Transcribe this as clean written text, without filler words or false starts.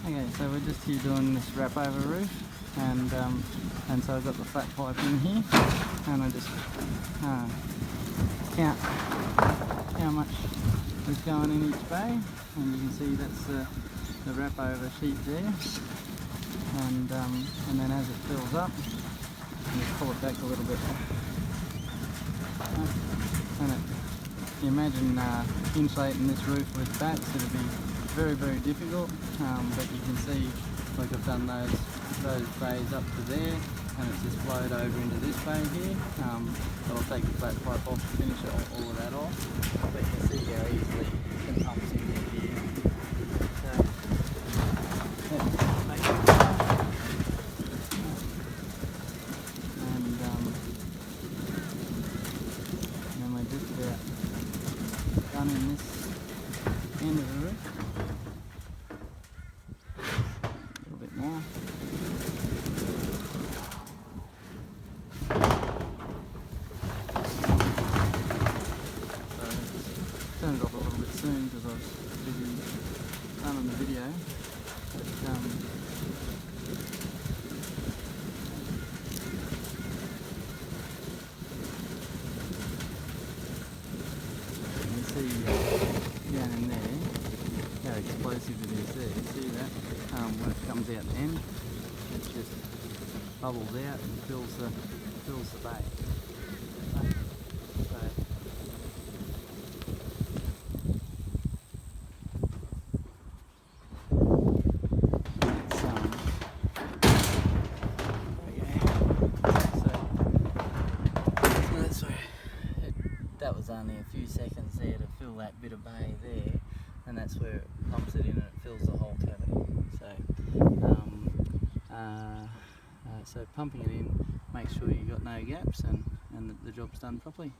Okay, so we're just here doing this wrap over roof, and so I've got the flat pipe in here, and I just count how much is going in each bay, and you can see that's the wrap over sheet there, and then as it fills up, you just pull it back a little bit, and you imagine insulating this roof with bats, it'll be very, very difficult, but you can see, like I've done those bays up to there, and it's just flowed over into this bay here. I'll take the flat pipe off to finish all of that off, but you can see how easily it pumps in here. So, let's make it fast. And then we're just about done in this end of the roof. A little bit more. Turn it off a little bit soon because I was busy filming the video. But, you can see down in there how explosive it is there. See that? When it comes out the end, it just bubbles out and fills the bay. So, that was only a few seconds there to fill that bit of bay there, and that's where it pumps it in and it fills the whole cavity. So pumping it in, make sure you've got no gaps and that the job's done properly.